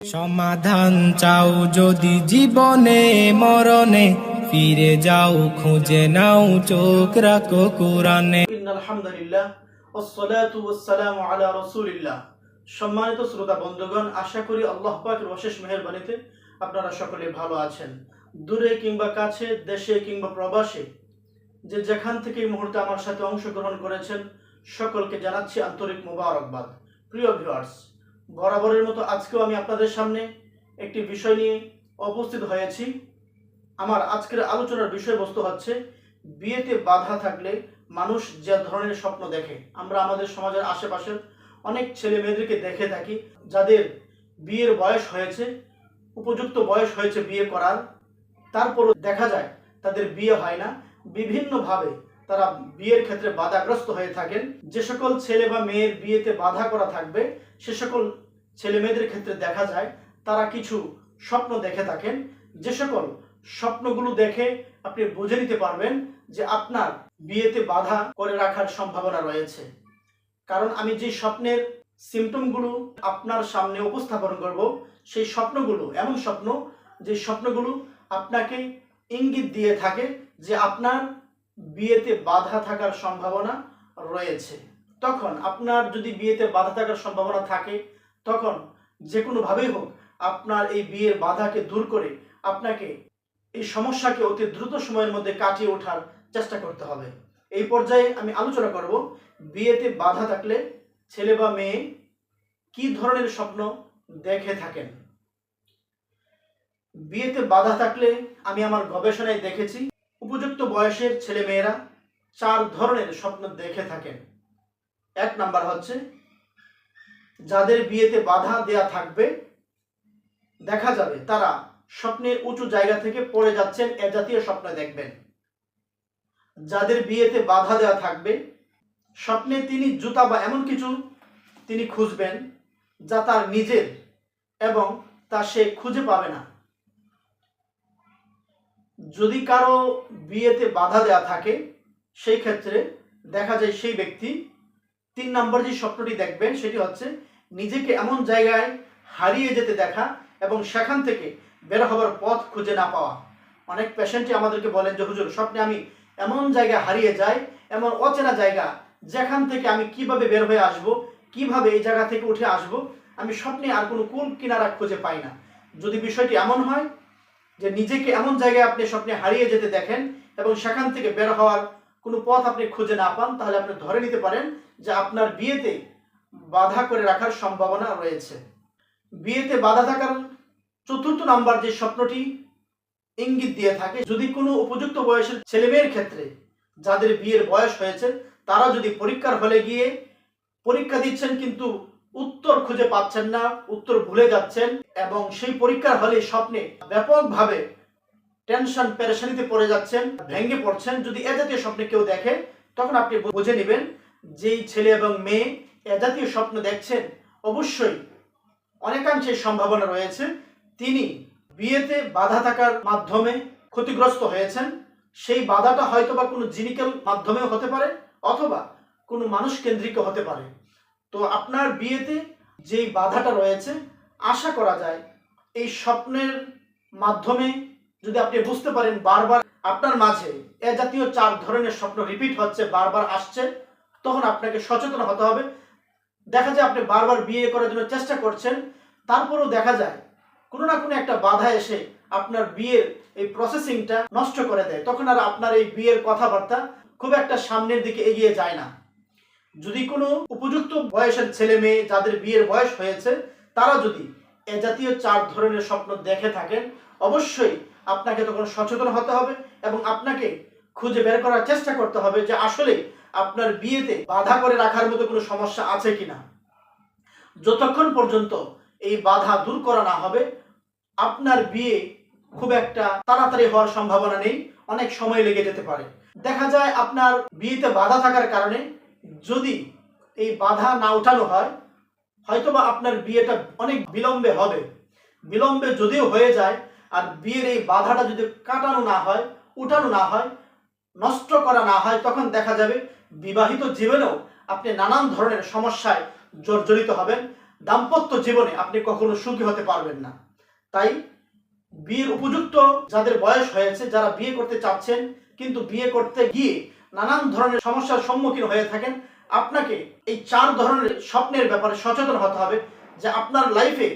সমাধান চাও যদি জীবনে মরণে, ফিরে যাও খুঁজে নাও চোখ রাখো কোরআনে। ইন্নাল হামদুলিল্লাহ ওয়াসসালাতু ওয়াসসালামু আলা রাসূলিল্লাহ। সম্মানিত শ্রোতা বন্ধুগণ, আশা করি আল্লাহ পাকের অশেষ মেহেরবানিতে আপনারা সকলে ভালো আছেন। দূরে কিংবা কাছে, দেশে কিংবা প্রবাসে, যে যেখান থেকে এই মুহূর্তে আমার সাথে অংশগ্রহণ করেছেন, সকলকে জানাচ্ছি আন্তরিক মোবারকবাদ। প্রিয় ভিউয়ার্স, বরাবরের মতো আজকেও আমি আপনাদের সামনে একটি বিষয় নিয়ে উপস্থিত হয়েছি। আমার আজকের আলোচনার বিষয়বস্তু হচ্ছে বিয়েতে বাধা থাকলে মানুষ যে ধরনের স্বপ্ন দেখে। আমরা আমাদের সমাজের আশেপাশের অনেক ছেলে মেয়েদেরকে দেখে থাকি, যাদের বিয়ের বয়স হয়েছে, উপযুক্ত বয়স হয়েছে বিয়ে করার, তারপরও দেখা যায় তাদের বিয়ে হয় না। বিভিন্নভাবে তারা বিয়ের ক্ষেত্রে বাধাগ্রস্ত হয়ে থাকেন। যে সকল ছেলে বা মেয়ের বিয়েতে বাধা করা থাকবে, সে সকল ছেলে মেয়েদের ক্ষেত্রে দেখা যায় তারা কিছু স্বপ্ন দেখে থাকেন। যে সকল স্বপ্নগুলো দেখে আপনি বুঝে নিতে পারবেন যে আপনার বিয়েতে বাধা করে রাখার সম্ভাবনা রয়েছে। কারণ আমি যে স্বপ্নের সিমটমগুলো আপনার সামনে উপস্থাপন করব, সেই স্বপ্নগুলো এমন স্বপ্ন, যে স্বপ্নগুলো আপনাকে ইঙ্গিত দিয়ে থাকে যে আপনার বিয়েতে বাধা থাকার সম্ভাবনা রয়েছে। তখন আপনার যদি বিয়েতে বাধা থাকার সম্ভাবনা থাকে, তখন যে কোনোভাবেই হোক আপনার এই বিয়ের বাধাকে দূর করে আপনাকে এই সমস্যাকে অতি দ্রুত সময়ের মধ্যে কাটিয়ে ওঠার চেষ্টা করতে হবে। এই পর্যায়ে আমি আলোচনা করব বিয়েতে বাধা থাকলে ছেলে বা মেয়ে কি ধরনের স্বপ্ন দেখে থাকেন। বিয়েতে বাধা থাকলে আমি আমার গবেষণায় দেখেছি উপযুক্ত বয়সের ছেলে মেয়েরা 4 ধরনের স্বপ্ন দেখে থাকেন। 1 নাম্বার হচ্ছে, যাদের বিয়েতে বাধা দেয়া থাকবে, দেখা যাবে তারা স্বপ্নে উঁচু জায়গা থেকে পড়ে যাচ্ছেন, এ জাতীয় স্বপ্ন দেখবেন। যাদের বিয়েতে বাধা দেওয়া থাকবে, স্বপ্নে তিনি জুতা বা এমন কিছু তিনি খুঁজবেন যা তার নিজের এবং তা সে খুঁজে পাবে না। যদি কারো বিয়েতে বাধা দেওয়া থাকে, সেই ক্ষেত্রে দেখা যায় সেই ব্যক্তি 3 নম্বর যে স্বপ্নটি দেখবেন সেটি হচ্ছে নিজেকে এমন জায়গায় হারিয়ে যেতে দেখা এবং সেখান থেকে বের হবার পথ খুঁজে না পাওয়া। অনেক পেশেন্টই আমাদেরকে বলেন যে হুজুর, স্বপ্নে আমি এমন জায়গায় হারিয়ে যাই, এমন অচেনা জায়গা, যেখান থেকে আমি কিভাবে বের হয়ে আসব, কিভাবে এই জায়গা থেকে উঠে আসব, আমি স্বপ্নে আর কোনো কুল কিনারা খুঁজে পাই না। যদি বিষয়টি এমন হয় যে নিজেকে এমন জায়গায় আপনি স্বপ্নে হারিয়ে যেতে দেখেন এবং সেখান থেকে বের হওয়ার কোনো পথ আপনি খুঁজে না পান, তাহলে আপনি ধরে নিতে পারেন যে আপনার বিয়েতে বাধা করে রাখার সম্ভাবনা রয়েছে। বিয়েতে বাধা থাকার 4র্থ নাম্বার যে স্বপ্নটি ইঙ্গিত দিয়ে থাকে, যদি কোনো উপযুক্ত বয়সের ছেলে মেয়ের ক্ষেত্রে যাদের বিয়ের বয়স হয়েছে, তারা যদি পরীক্ষার হলে গিয়ে পরীক্ষা দিচ্ছেন কিন্তু উত্তর খুঁজে পাচ্ছেন না, উত্তর ভুলে যাচ্ছেন এবং সেই পরীক্ষার হলে স্বপ্নে ব্যাপকভাবে টেনশন পেরেশানিতে পড়ে যাচ্ছেন, ভেঙে পড়ছেন, যদি এ জাতীয় স্বপ্নে কেউ দেখে, তখন আপনি বুঝে নেবেন যেই ছেলে এবং মেয়ে এ জাতীয় স্বপ্ন দেখছেন, অবশ্যই অনেকাংশে সম্ভাবনা রয়েছে তিনি বিয়েতে বাধা থাকার মাধ্যমে ক্ষতিগ্রস্ত হয়েছেন। সেই বাধাটা হয়তোবা কোনো জিনিক্যাল মাধ্যমেও হতে পারে অথবা কোনো মানুষ কেন্দ্রিক হতে পারে। তো আপনার বিয়েতে যেই বাধাটা রয়েছে, আশা করা যায় এই স্বপ্নের মাধ্যমে যদি আপনি বুঝতে পারেন বারবার আপনার মাঝে এ জাতীয় 4 ধরনের স্বপ্ন রিপিট হচ্ছে, বারবার আসছে, তখন আপনাকে সচেতন হতে হবে। দেখা যায় আপনি বারবার বিয়ে করার জন্য চেষ্টা করছেন, তারপরেও দেখা যায় কোনো না কোনো একটা বাধা এসে আপনার বিয়ের এই প্রসেসিংটা নষ্ট করে দেয়। তখন আর আপনার এই বিয়ের কথাবার্তা খুব একটা সামনের দিকে এগিয়ে যায় না। যদি কোনো উপযুক্ত বয়সের ছেলে মেয়ে যাদের বিয়ের বয়স হয়েছে, তারা যদি এ জাতীয় 4 ধরনের স্বপ্ন দেখে থাকেন, অবশ্যই আপনাকে তখন সচেতন হতে হবে এবং আপনাকে খুঁজে বের করার চেষ্টা করতে হবে যে আসলে আপনার বিয়েতে বাধা করে রাখার মতো কোনো সমস্যা আছে কিনা। যতক্ষণ পর্যন্ত এই বাধা দূর করা না হবে, আপনার বিয়ে খুব একটা তাড়াতাড়ি হওয়ার সম্ভাবনা নেই, অনেক সময় লেগে যেতে পারে। দেখা যায় আপনার বিয়েতে বাধা থাকার কারণে যদি এই বাধা না উঠানো হয়, হয়তোবা আপনার বিয়েটা অনেক বিলম্বে হবে। বিলম্বে যদিও হয়ে যায় আর বিয়ের এই বাধাটা যদি কাটানো না হয়, উঠানো না হয়, নষ্ট করা না হয়, তখন দেখা যাবে বিবাহিত জীবনেও আপনি নানান ধরনের সমস্যায় জর্জরিত হবেন। দাম্পত্য জীবনে আপনি কখনো সুখী হতে পারবেন না। তাই বিয়ের উপযুক্ত যাদের বয়স হয়েছে, যারা বিয়ে করতে চাচ্ছেন কিন্তু বিয়ে করতে গিয়ে নানান ধরনের সমস্যার সম্মুখীন হয়ে থাকেন, আপনাকে এই 4 ধরনের স্বপ্নের ব্যাপারে সচেতন হতে হবে যে আপনার লাইফে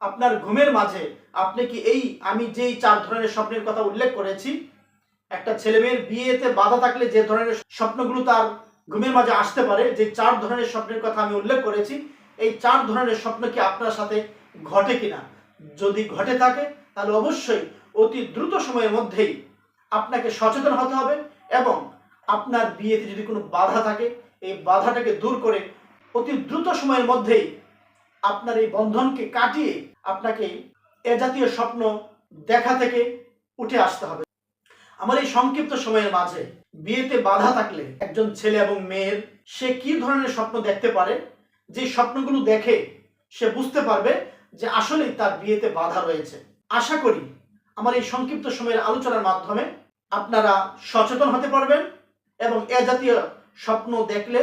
আপনার ঘুমের মাঝে আপনি কি আমি যেই 4 ধরনের স্বপ্নের কথা উল্লেখ করেছি, একটা ছেলে মেয়ের বিয়েতে বাধা থাকলে যে ধরনের স্বপ্নগুলো তার ঘুমের মাঝে আসতে পারে, যে 4 ধরনের স্বপ্নের কথা আমি উল্লেখ করেছি, এই 4 ধরনের স্বপ্ন কি আপনার সাথে ঘটে কিনা। যদি ঘটে থাকে তাহলে অবশ্যই অতি দ্রুত সময়ের মধ্যেই আপনাকে সচেতন হতে হবে এবং আপনার বিয়েতে যদি কোনো বাধা থাকে এই বাধাটাকে দূর করে অতি দ্রুত সময়ের মধ্যেই আপনার এই বন্ধনকে কাটিয়ে আপনাকে এ জাতীয় স্বপ্ন দেখা থেকে উঠে আসতে হবে। আমার এই সংক্ষিপ্ত সময়ের মাঝে বিয়েতে বাধা থাকলে একজন ছেলে এবং মেয়ের সে কি ধরনের স্বপ্ন দেখতে পারে, যে স্বপ্নগুলো দেখে সে বুঝতে পারবে যে আসলেই তার বিয়েতে বাধা রয়েছে। আশা করি আমার এই সংক্ষিপ্ত সময়ের আলোচনার মাধ্যমে আপনারা সচেতন হতে পারবেন এবং এ জাতীয় স্বপ্ন দেখলে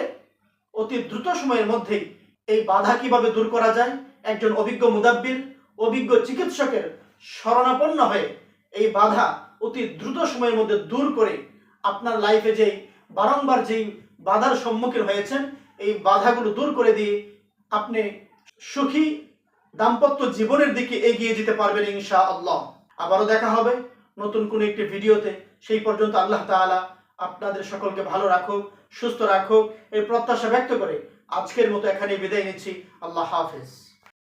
অতি দ্রুত সময়ের মধ্যেই এই বাধা কিভাবে দূর করা যায় একজন অভিজ্ঞ মুদাব্বির, অভিজ্ঞ চিকিৎসকের শরণাপন্ন হয়ে এই বাধা অতি দ্রুত সময়ের মধ্যে দূর করে আপনার লাইফে যেই বারংবার যেই বাধার সম্মুখীন হয়েছেন এই বাধাগুলো দূর করে দিয়ে আপনি সুখী দাম্পত্য জীবনের দিকে এগিয়ে যেতে পারবেন ইনশাআল্লাহ। আবারও দেখা হবে নতুন কোনো একটি ভিডিওতে। সেই পর্যন্ত আল্লাহ তাআলা আপনাদের সকলকে ভালো রাখুক, সুস্থ রাখুক এই প্রত্যাশা ব্যক্ত করে আজকের মতো এখানেই বিদায় নিচ্ছি। আল্লাহ হাফেজ।